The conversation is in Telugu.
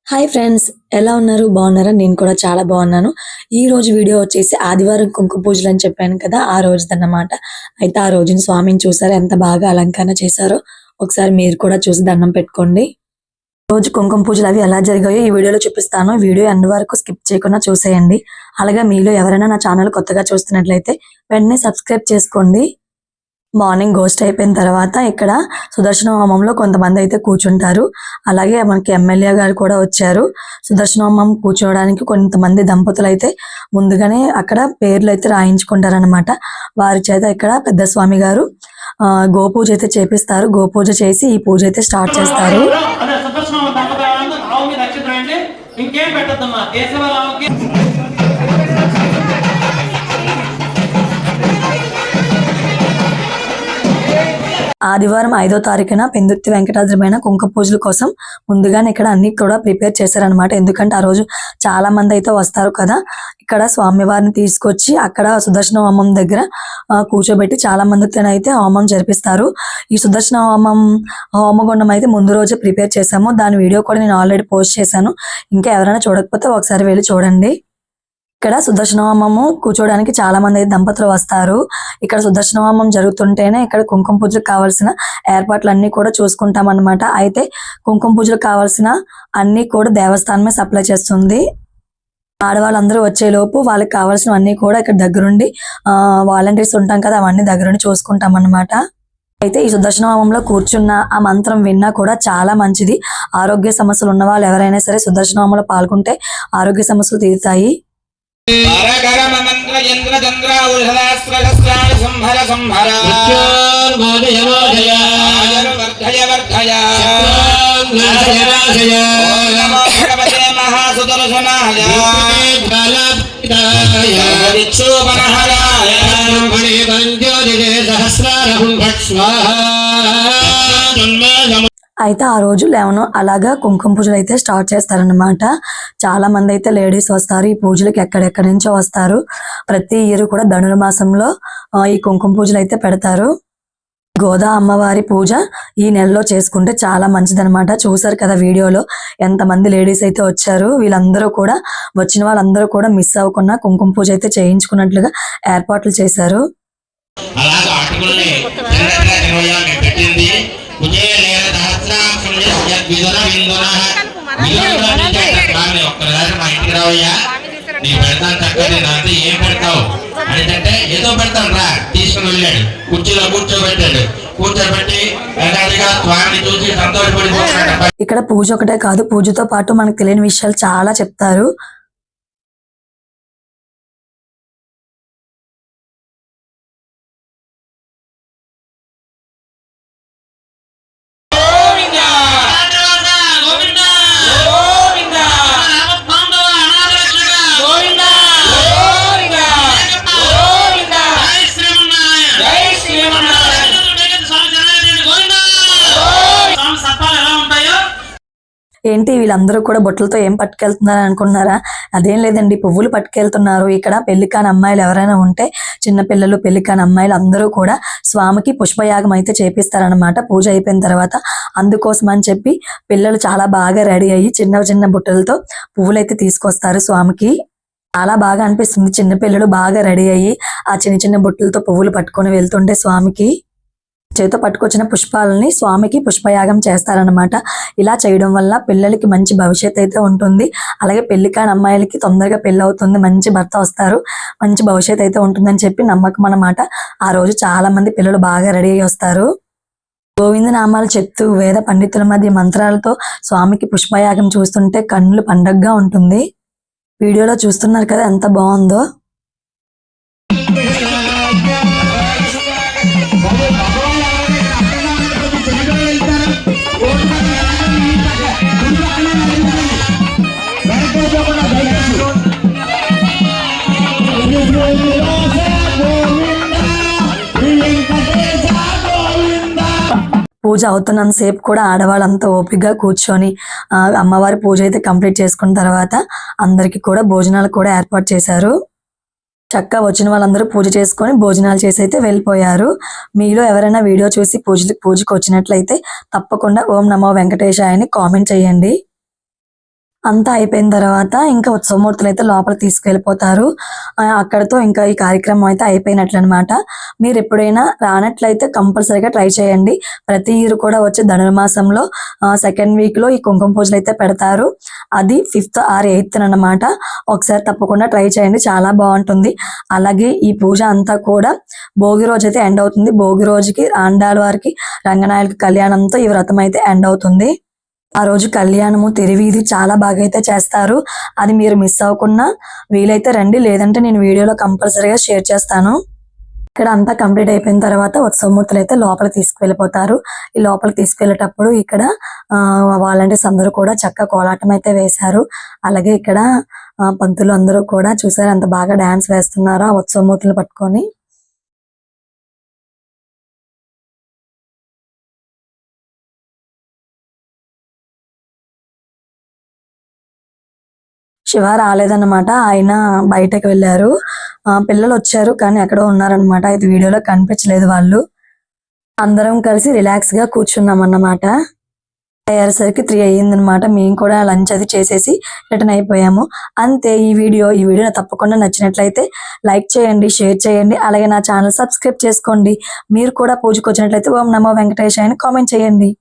హాయ్ ఫ్రెండ్స్, ఎలా ఉన్నారు? బాగున్నారా? నేను కూడా చాలా బాగున్నాను. ఈ రోజు వీడియో వచ్చేసి ఆదివారం కుంకుమ పూజలు అని చెప్పాను కదా, ఆ రోజుదన్నమాట. అయితే ఆ రోజున స్వామిని చూసారా ఎంత బాగా అలంకరణ చేశారో. ఒకసారి మీరు కూడా చూసి దండం పెట్టుకోండి. రోజు కుంకుమ పూజలు అవి ఎలా జరిగాయో ఈ వీడియోలో చూపిస్తాను. వీడియో ఎండ్ వరకు స్కిప్ చేయకుండా చూసేయండి. అలాగే మీలో ఎవరైనా నా ఛానల్ కొత్తగా చూస్తున్నట్లయితే వెంటనే సబ్స్క్రైబ్ చేసుకోండి. మార్నింగ్ గోస్ట్ అయిపోయిన తర్వాత ఇక్కడ సుదర్శన హోమంలో కొంతమంది అయితే కూర్చుంటారు. అలాగే మనకి ఎమ్మెల్యే గారు కూడా వచ్చారు. సుదర్శన హోమం కూర్చోవడానికి కొంతమంది దంపతులు అయితే ముందుగానే అక్కడ పేర్లు అయితే రాయించుకుంటారనమాట. వారి చేత ఇక్కడ పెద్ద స్వామి గారు గోపూజ అయితే చేపిస్తారు. గోపూజ చేసి ఈ పూజ అయితే స్టార్ట్ చేస్తారు. ఇంకేం పెట్టద్దమ్మా ఆదివారం 5వ తారీఖున పెందుర్తి వెంకటాద్రిపైన కుంకుమ పూజల కోసం ముందుగానే ఇక్కడ అన్ని కూడా ప్రిపేర్ చేశారనమాట. ఎందుకంటే ఆ రోజు చాలా మంది అయితే వస్తారు కదా. ఇక్కడ స్వామివారిని తీసుకొచ్చి అక్కడ సుదర్శన హోమం దగ్గర కూర్చోబెట్టి చాలా మందితో అయితే హోమం జరిపిస్తారు. ఈ సుదర్శన హోమగుండం అయితే ముందు రోజే ప్రిపేర్ చేశాము. దాని వీడియో కూడా నేను ఆల్రెడీ పోస్ట్ చేశాను. ఇంకా ఎవరైనా చూడకపోతే ఒకసారి వెళ్ళి చూడండి. ఇక్కడ సుదర్శన హోమము కూర్చోడానికి చాలా మంది దంపతులు వస్తారు. ఇక్కడ సుదర్శన హోమం జరుగుతుంటేనే ఇక్కడ కుంకుమ పూజలకు కావాల్సిన ఏర్పాట్లన్నీ కూడా చూసుకుంటాం అన్నమాట. అయితే కుంకుమ పూజలకు కావాల్సిన అన్ని కూడా దేవస్థానమే సప్లై చేస్తుంది. ఆడవాళ్ళందరూ వచ్చేలోపు వాళ్ళకి కావాల్సినవన్నీ కూడా ఇక్కడ దగ్గరుండి వాలంటీర్స్ ఉంటాం కదా, అవన్నీ దగ్గరుండి చూసుకుంటాం అన్నమాట. అయితే ఈ సుదర్శన హోమంలో కూర్చున్న ఆ మంత్రం విన్నా కూడా చాలా మంచిది. ఆరోగ్య సమస్యలు ఉన్న వాళ్ళు ఎవరైనా సరే సుదర్శన హోమంలో పాల్గొంటే ఆరోగ్య సమస్యలు తీరుతాయి. అయితే ఆ రోజు 11 అలాగా కుంకుమ పూజలు అయితే స్టార్ట్ చేస్తారనమాట. చాలా మంది అయితే లేడీస్ వస్తారు. ఈ పూజలకు ఎక్కడెక్కడి నుంచో వస్తారు. ప్రతి ఇయర్ కూడా ధనుర్మాసంలో ఈ కుంకుమ పూజలు అయితే పెడతారు. గోదా అమ్మవారి పూజ ఈ నెలలో చేసుకుంటే చాలా మంచిదనమాట. చూసారు కదా వీడియోలో ఎంతమంది లేడీస్ అయితే వచ్చారు. వీళ్ళందరూ కూడా వచ్చిన వాళ్ళందరూ కూడా మిస్ అవ్వకుండా కుంకుమ పూజ అయితే చేయించుకున్నట్లుగా ఏర్పాట్లు చేశారు. ఏదో పెడతాను రా తీసుకుని వెళ్ళాడు. కుర్చీలో కూర్చోబెట్టాడు. కూర్చోబెట్టి స్వామిని చూసి సంతోషపడి ఇక్కడ పూజ ఒకటే కాదు, పూజతో పాటు మనకు తెలియని విషయాలు చాలా చెప్తారు. ఏంటి వీళ్ళందరూ కూడా బొట్టలతో ఏం పట్టుకెళ్తున్నారు అనుకుంటున్నారా? అదేం లేదండి, పువ్వులు పట్టుకెళ్తున్నారు. ఇక్కడ పెళ్లికాని అమ్మాయిలు ఎవరైనా ఉంటే, చిన్న పిల్లలు పెళ్లికాని అమ్మాయిలు అందరూ కూడా స్వామికి పుష్పయాగం అయితే చేపిస్తారనమాట. పూజ అయిపోయిన తర్వాత అందుకోసం అని చెప్పి పిల్లలు చాలా బాగా రెడీ అయ్యి చిన్న చిన్న బుట్టలతో పువ్వులు అయితే తీసుకొస్తారు స్వామికి. చాలా బాగా అనిపిస్తుంది. చిన్న పిల్లలు బాగా రెడీ అయ్యి ఆ చిన్న చిన్న బుట్టలతో పువ్వులు పట్టుకొని వెళ్తుంటే స్వామికి చేతో పట్టుకొచ్చిన పుష్పాలని స్వామికి పుష్పయాగం చేస్తారనమాట. ఇలా చేయడం వల్ల పిల్లలకి మంచి భవిష్యత్తు అయితే ఉంటుంది. అలాగే పెళ్లికాని అమ్మాయిలకి తొందరగా పెళ్లి అవుతుంది, మంచి భర్త వస్తారు, మంచి భవిష్యత్తు అయితే ఉంటుందని చెప్పి నమ్మకం అన్నమాట. ఆ రోజు చాలా మంది పిల్లలు బాగా రెడీ అయ్యి వస్తారు. గోవింద నామాలు చెప్తూ వేద పండితుల మధ్య మంత్రాలతో స్వామికి పుష్పయాగం చూస్తుంటే కన్నులు పండగగా ఉంటుంది. వీడియోలో చూస్తున్నారు కదా ఎంత బాగుందో. పూజ అవుతున్నంతసేపు కూడా ఆడవాళ్ళంతా ఓపికగా కూర్చొని అమ్మవారి పూజ అయితే కంప్లీట్ చేసుకున్న తర్వాత అందరికి కూడా భోజనాలు కూడా ఏర్పాటు చేశారు. చక్కగా వచ్చిన వాళ్ళందరూ పూజ చేసుకొని భోజనాలు చేసి అయితే వెళ్ళిపోయారు. మీలో ఎవరైనా వీడియో చూసి పూజకు వచ్చినట్లయితే తప్పకుండా ఓం నమో వెంకటేశాయ అని కామెంట్ చేయండి. అంతా అయిపోయిన తర్వాత ఇంకా ఉత్సవమూర్తులు అయితే లోపల తీసుకెళ్ళిపోతారు. అక్కడతో ఇంకా ఈ కార్యక్రమం అయితే అయిపోయినట్లు అనమాట. మీరు ఎప్పుడైనా రానట్లయితే కంపల్సరీగా ట్రై చేయండి. ప్రతి ఇయర్ కూడా వచ్చే ధనుర్మాసంలో సెకండ్ వీక్ లో ఈ కుంకుమ పూజలు అయితే పెడతారు. అది 5th or 8th అన్నమాట. ఒకసారి తప్పకుండా ట్రై చేయండి, చాలా బాగుంటుంది. అలాగే ఈ పూజ అంతా కూడా భోగి రోజు అయితే ఎండ్ అవుతుంది. భోగి రోజుకి ఆండాళ్ళ వారికి రంగనాయకుడి కళ్యాణంతో ఈ వ్రతం అయితే ఎండ్ అవుతుంది. ఆ రోజు కళ్యాణము తిరువీధి చాలా బాగా అయితే చేస్తారు. అది మీరు మిస్ అవ్వకుండా వీలైతే రండి, లేదంటే నేను వీడియోలో కంపల్సరీగా షేర్ చేస్తాను. ఇక్కడ అంతా కంప్లీట్ అయిపోయిన తర్వాత ఉత్సవమూర్తులు అయితే లోపల తీసుకువెళ్ళిపోతారు. ఈ లోపల తీసుకెళ్లేటప్పుడు ఇక్కడ వాలంటీర్స్ అందరూ కూడా చక్కగా కోలాటం అయితే వేశారు. అలాగే ఇక్కడ పంతులు అందరూ కూడా చూసారు అంత బాగా డాన్స్ వేస్తున్నారు ఆ ఉత్సవమూర్తులు పట్టుకొని. శివ రాలేదన్నమాట, ఆయన బయటకు వెళ్ళారు. పిల్లలు వచ్చారు కానీ ఎక్కడో ఉన్నారనమాట. ఇది వీడియోలో కనిపించలేదు వాళ్ళు. అందరం కలిసి రిలాక్స్ గా కూర్చున్నాం అన్నమాట. అయ్యేసరికి 3 అయ్యిందనమాట. మేము కూడా లంచ్ అది చేసేసి రిటర్న్ అయిపోయాము. అంతే ఈ వీడియో తప్పకుండా నచ్చినట్లయితే లైక్ చేయండి, షేర్ చేయండి. అలాగే నా ఛానల్ సబ్స్క్రైబ్ చేసుకోండి. మీరు కూడా పూజకు వచ్చినట్లయితే ఓం నమో వెంకటేశాయ అని కామెంట్ చేయండి.